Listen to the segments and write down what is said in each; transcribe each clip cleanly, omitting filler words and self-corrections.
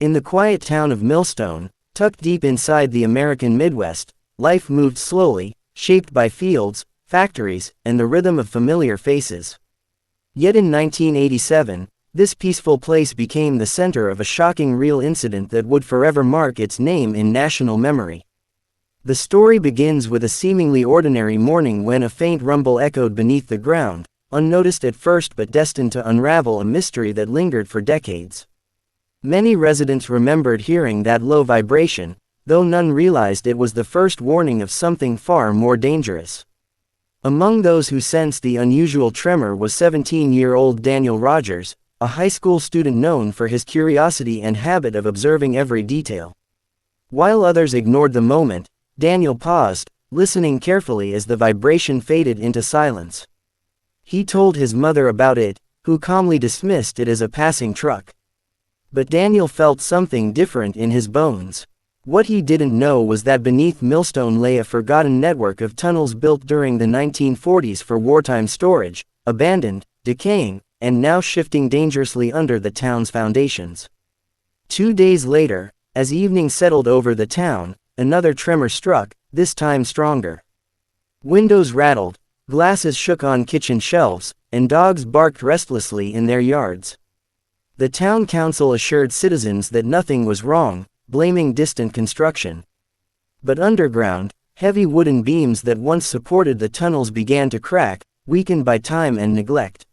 In the quiet town of Millstone, tucked deep inside the American Midwest, life moved slowly, shaped by fields, factories, and the rhythm of familiar faces. Yet in 1987, this peaceful place became the center of a shocking real incident that would forever mark its name in national memory. The story begins with a seemingly ordinary morning when a faint rumble echoed beneath the ground, unnoticed at first but destined to unravel a mystery that lingered for decades. Many residents remembered hearing that low vibration, though none realized it was the first warning of something far more dangerous. Among those who sensed the unusual tremor was 17-year-old Daniel Rogers, a high school student known for his curiosity and habit of observing every detail. While others ignored the moment, Daniel paused, listening carefully as the vibration faded into silence. He told his mother about it, who calmly dismissed it as a passing truck. But Daniel felt something different in his bones. What he didn't know was that beneath Millstone lay a forgotten network of tunnels built during the 1940s for wartime storage, abandoned, decaying, and now shifting dangerously under the town's foundations. 2 days later, as evening settled over the town, another tremor struck, this time stronger. Windows rattled, glasses shook on kitchen shelves, and dogs barked restlessly in their yards. The town council assured citizens that nothing was wrong, blaming distant construction. But underground, heavy wooden beams that once supported the tunnels began to crack, weakened by time and neglect.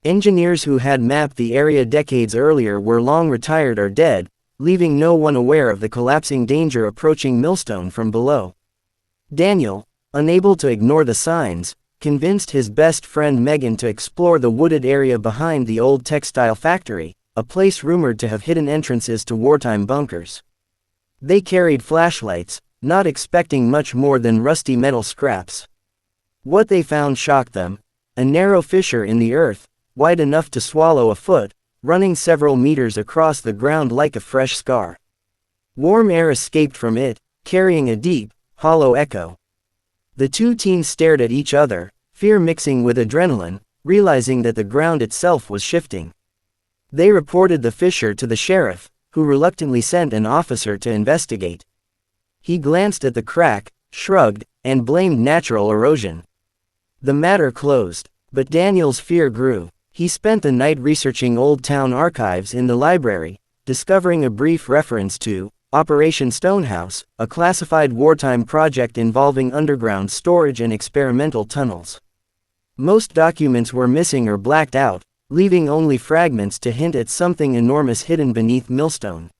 Engineers who had mapped the area decades earlier were long retired or dead, leaving no one aware of the collapsing danger approaching Millstone from below. Daniel, unable to ignore the signs, convinced his best friend Megan to explore the wooded area behind the old textile factory, a place rumored to have hidden entrances to wartime bunkers. They carried flashlights, not expecting much more than rusty metal scraps. What they found shocked them: a narrow fissure in the earth, wide enough to swallow a foot, running several meters across the ground like a fresh scar. Warm air escaped from it, carrying a deep, hollow echo. The two teens stared at each other, fear mixing with adrenaline, realizing that the ground itself was shifting. They reported the fissure to the sheriff, who reluctantly sent an officer to investigate. He glanced at the crack, shrugged, and blamed natural erosion. The matter closed, but Daniel's fear grew. He spent the night researching old town archives in the library, discovering a brief reference to Operation Stonehouse, a classified wartime project involving underground storage and experimental tunnels. Most documents were missing or blacked out, leaving only fragments to hint at something enormous hidden beneath Millstone.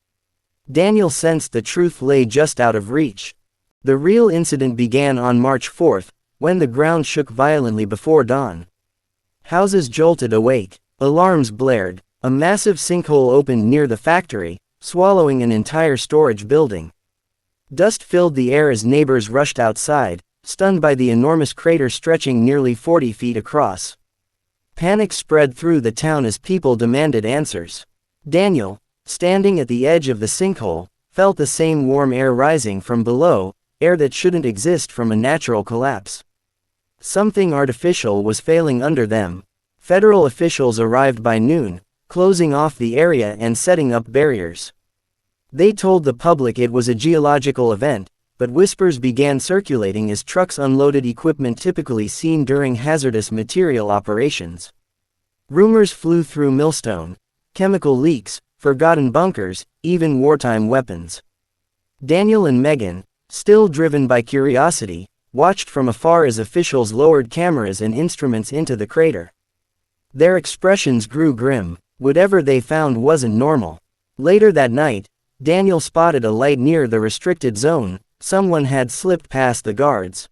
Daniel sensed the truth lay just out of reach. The real incident began on March 4th, when the ground shook violently before dawn. Houses jolted awake, alarms blared, a massive sinkhole opened near the factory, swallowing an entire storage building. Dust filled the air as neighbors rushed outside, stunned by the enormous crater stretching nearly 40 feet across. Panic spread through the town as people demanded answers. Daniel, standing at the edge of the sinkhole, felt the same warm air rising from below, air that shouldn't exist from a natural collapse. Something artificial was failing under them. Federal officials arrived by noon, closing off the area and setting up barriers. They told the public it was a geological event, but whispers began circulating as trucks unloaded equipment typically seen during hazardous material operations. Rumors flew through Millstone: chemical leaks, forgotten bunkers, even wartime weapons. Daniel and Megan, still driven by curiosity, watched from afar as officials lowered cameras and instruments into the crater. Their expressions grew grim. Whatever they found wasn't normal. Later that night, Daniel spotted a light near the restricted zone. Someone had slipped past the guards.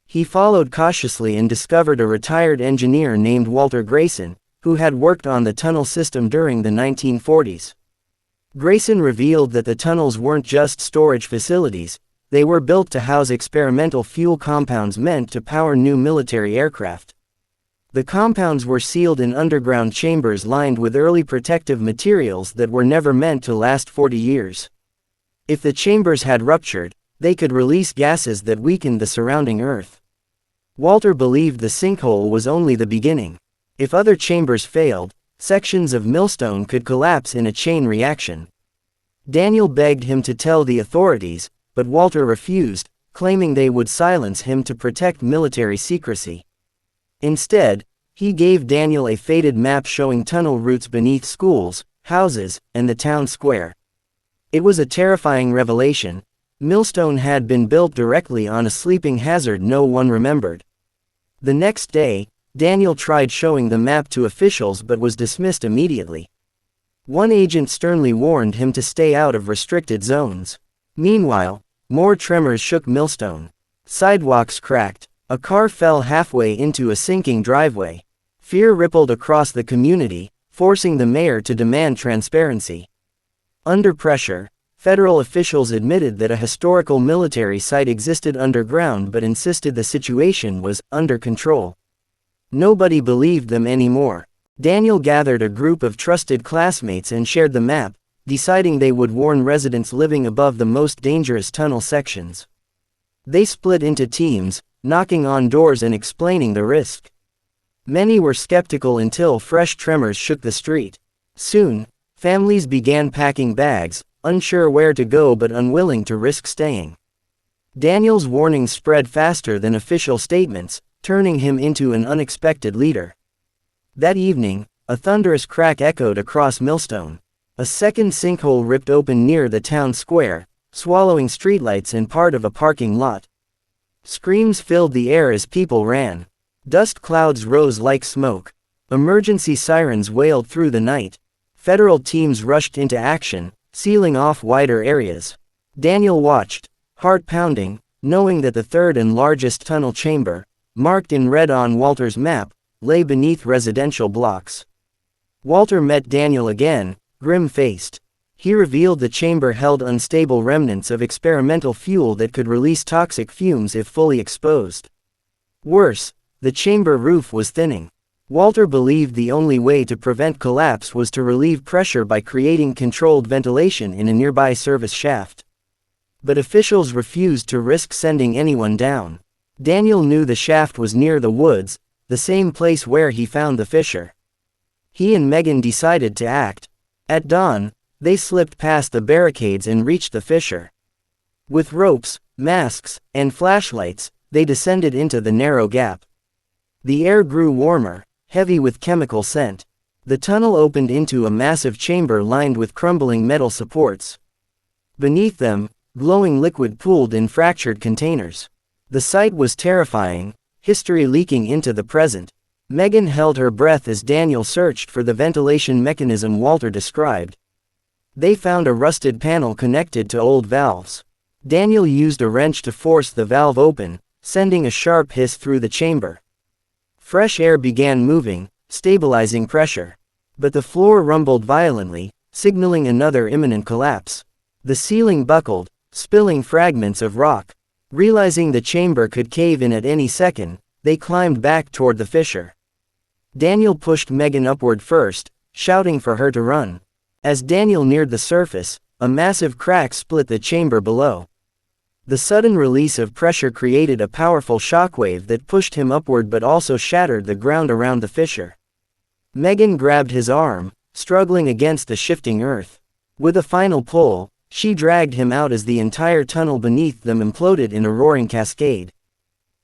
He followed cautiously and discovered a retired engineer named Walter Grayson, who had worked on the tunnel system during the 1940s. Grayson revealed that the tunnels weren't just storage facilities, they were built to house experimental fuel compounds meant to power new military aircraft. The compounds were sealed in underground chambers lined with early protective materials that were never meant to last 40 years. If the chambers had ruptured, they could release gases that weakened the surrounding earth. Walter believed the sinkhole was only the beginning. If other chambers failed, sections of Millstone could collapse in a chain reaction. Daniel begged him to tell the authorities, but Walter refused, claiming they would silence him to protect military secrecy. Instead, he gave Daniel a faded map showing tunnel routes beneath schools, houses, and the town square. It was a terrifying revelation. Millstone had been built directly on a sleeping hazard no one remembered. The next day, Daniel tried showing the map to officials but was dismissed immediately. One agent sternly warned him to stay out of restricted zones. Meanwhile, more tremors shook Millstone. Sidewalks cracked. A car fell halfway into a sinking driveway. Fear rippled across the community, forcing the mayor to demand transparency. Under pressure, federal officials admitted that a historical military site existed underground but insisted the situation was under control. Nobody believed them anymore. Daniel gathered a group of trusted classmates and shared the map, deciding they would warn residents living above the most dangerous tunnel sections. They split into teams, knocking on doors and explaining the risk. Many were skeptical until fresh tremors shook the street. Soon, families began packing bags, unsure where to go but unwilling to risk staying. Daniel's warnings spread faster than official statements, turning him into an unexpected leader. That evening, a thunderous crack echoed across Millstone. A second sinkhole ripped open near the town square, swallowing streetlights and part of a parking lot. Screams filled the air as people ran. Dust clouds rose like smoke. Emergency sirens wailed through the night. Federal teams rushed into action, sealing off wider areas. Daniel watched, heart pounding, knowing that the third and largest tunnel chamber, marked in red on Walter's map, lay beneath residential blocks. Walter met Daniel again, grim-faced. He revealed the chamber held unstable remnants of experimental fuel that could release toxic fumes if fully exposed. Worse, the chamber roof was thinning. Walter believed the only way to prevent collapse was to relieve pressure by creating controlled ventilation in a nearby service shaft. But officials refused to risk sending anyone down. Daniel knew the shaft was near the woods, the same place where he found the fissure. He and Megan decided to act. At dawn, they slipped past the barricades and reached the fissure. With ropes, masks, and flashlights, they descended into the narrow gap. The air grew warmer, heavy with chemical scent. The tunnel opened into a massive chamber lined with crumbling metal supports. Beneath them, glowing liquid pooled in fractured containers. The sight was terrifying, history leaking into the present. Megan held her breath as Daniel searched for the ventilation mechanism Walter described. They found a rusted panel connected to old valves. Daniel used a wrench to force the valve open, sending a sharp hiss through the chamber. Fresh air began moving, stabilizing pressure. But the floor rumbled violently, signaling another imminent collapse. The ceiling buckled, spilling fragments of rock. Realizing the chamber could cave in at any second, they climbed back toward the fissure. Daniel pushed Megan upward first, shouting for her to run. As Daniel neared the surface, a massive crack split the chamber below. The sudden release of pressure created a powerful shockwave that pushed him upward but also shattered the ground around the fissure. Megan grabbed his arm, struggling against the shifting earth. With a final pull, she dragged him out as the entire tunnel beneath them imploded in a roaring cascade.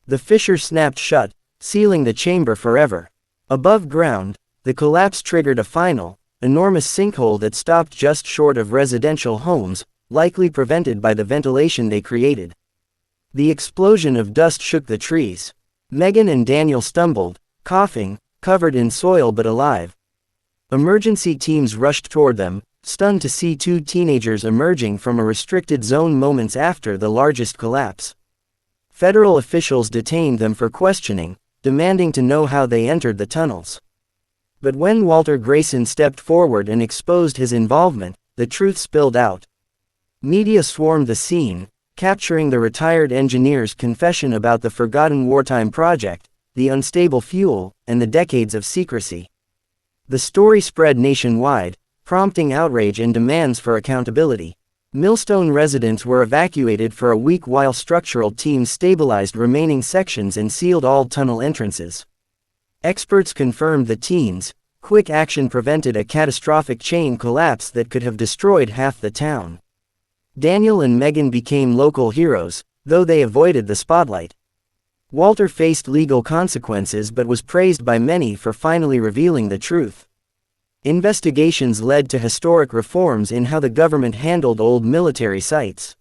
The fissure snapped shut, sealing the chamber forever. Above ground, the collapse triggered a final, enormous sinkhole that stopped just short of residential homes, likely prevented by the ventilation they created. The explosion of dust shook the trees. Megan and Daniel stumbled, coughing, covered in soil but alive. Emergency teams rushed toward them, stunned to see two teenagers emerging from a restricted zone moments after the largest collapse. Federal officials detained them for questioning, demanding to know how they entered the tunnels. But when Walter Grayson stepped forward and exposed his involvement, the truth spilled out. Media swarmed the scene, capturing the retired engineer's confession about the forgotten wartime project, the unstable fuel, and the decades of secrecy. The story spread nationwide, prompting outrage and demands for accountability. Millstone residents were evacuated for a week while structural teams stabilized remaining sections and sealed all tunnel entrances. Experts confirmed the teens, quick action prevented a catastrophic chain collapse that could have destroyed half the town. Daniel and Megan became local heroes, though they avoided the spotlight. Walter faced legal consequences but was praised by many for finally revealing the truth. Investigations led to historic reforms in how the government handled old military sites.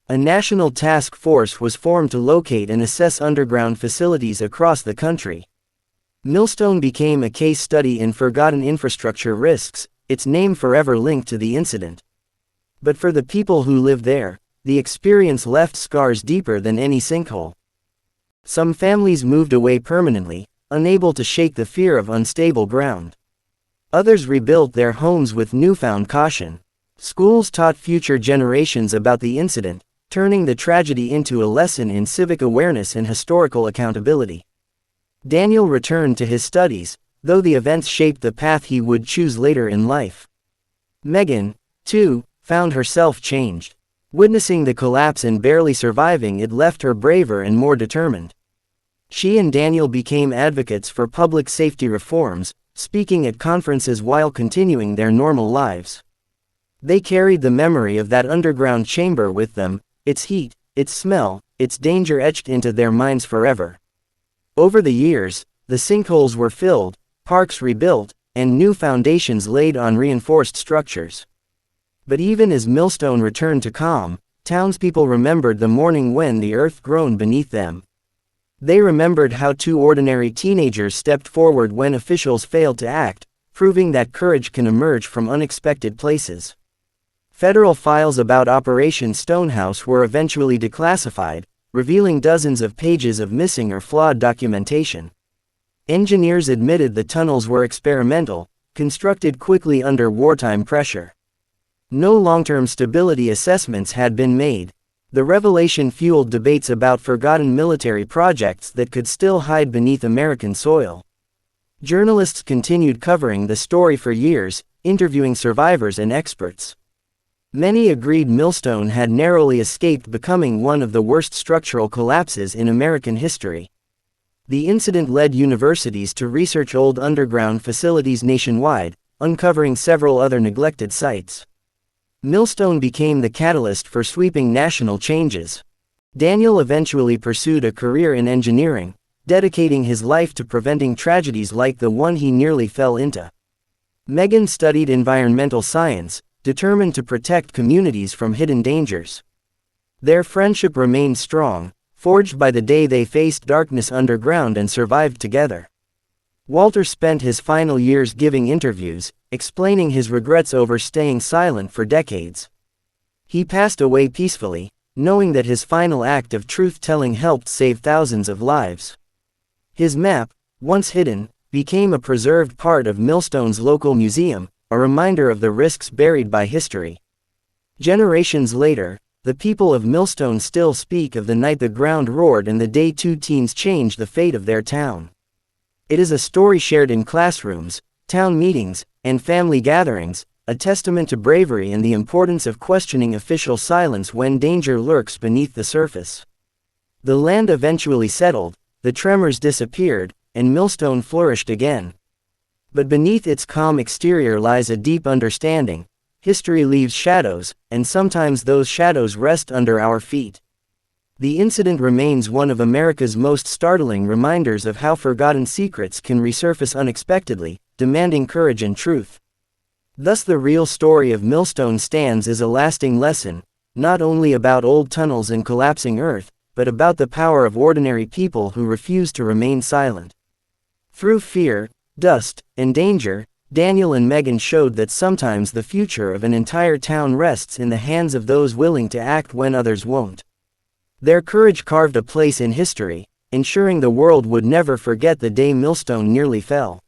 A national task force was formed to locate and assess underground facilities across the country. Millstone became a case study in forgotten infrastructure risks, its name forever linked to the incident. But for the people who lived there, the experience left scars deeper than any sinkhole. Some families moved away permanently, unable to shake the fear of unstable ground. Others rebuilt their homes with newfound caution. Schools taught future generations about the incident, turning the tragedy into a lesson in civic awareness and historical accountability. Daniel returned to his studies, though the events shaped the path he would choose later in life. Megan, too, found herself changed. Witnessing the collapse and barely surviving it left her braver and more determined. She and Daniel became advocates for public safety reforms, speaking at conferences while continuing their normal lives. They carried the memory of that underground chamber with them, its heat, its smell, its danger etched into their minds forever. Over the years, the sinkholes were filled, parks rebuilt, and new foundations laid on reinforced structures. But even as Millstone returned to calm, townspeople remembered the morning when the earth groaned beneath them. They remembered how two ordinary teenagers stepped forward when officials failed to act, proving that courage can emerge from unexpected places. Federal files about Operation Stonehouse were eventually declassified, revealing dozens of pages of missing or flawed documentation. Engineers admitted the tunnels were experimental, constructed quickly under wartime pressure. No long-term stability assessments had been made. The revelation fueled debates about forgotten military projects that could still hide beneath American soil. Journalists continued covering the story for years, interviewing survivors and experts. Many agreed Millstone had narrowly escaped becoming one of the worst structural collapses in American history. The incident led universities to research old underground facilities nationwide, uncovering several other neglected sites. Millstone became the catalyst for sweeping national changes. Daniel eventually pursued a career in engineering, dedicating his life to preventing tragedies like the one he nearly fell into. Megan studied environmental science, determined to protect communities from hidden dangers. Their friendship remained strong, forged by the day they faced darkness underground and survived together. Walter spent his final years giving interviews, explaining his regrets over staying silent for decades. He passed away peacefully, knowing that his final act of truth-telling helped save thousands of lives. His map, once hidden, became a preserved part of Millstone's local museum, a reminder of the risks buried by history. Generations later, the people of Millstone still speak of the night the ground roared and the day two teens changed the fate of their town. It is a story shared in classrooms, town meetings, and family gatherings, a testament to bravery and the importance of questioning official silence when danger lurks beneath the surface. The land eventually settled, the tremors disappeared, and Millstone flourished again. But beneath its calm exterior lies a deep understanding. History leaves shadows, and sometimes those shadows rest under our feet. The incident remains one of America's most startling reminders of how forgotten secrets can resurface unexpectedly, demanding courage and truth. Thus the real story of Millstone stands as a lasting lesson, not only about old tunnels and collapsing earth, but about the power of ordinary people who refuse to remain silent. Through fear, dust, and danger, Daniel and Megan showed that sometimes the future of an entire town rests in the hands of those willing to act when others won't. Their courage carved a place in history, ensuring the world would never forget the day Millstone nearly fell.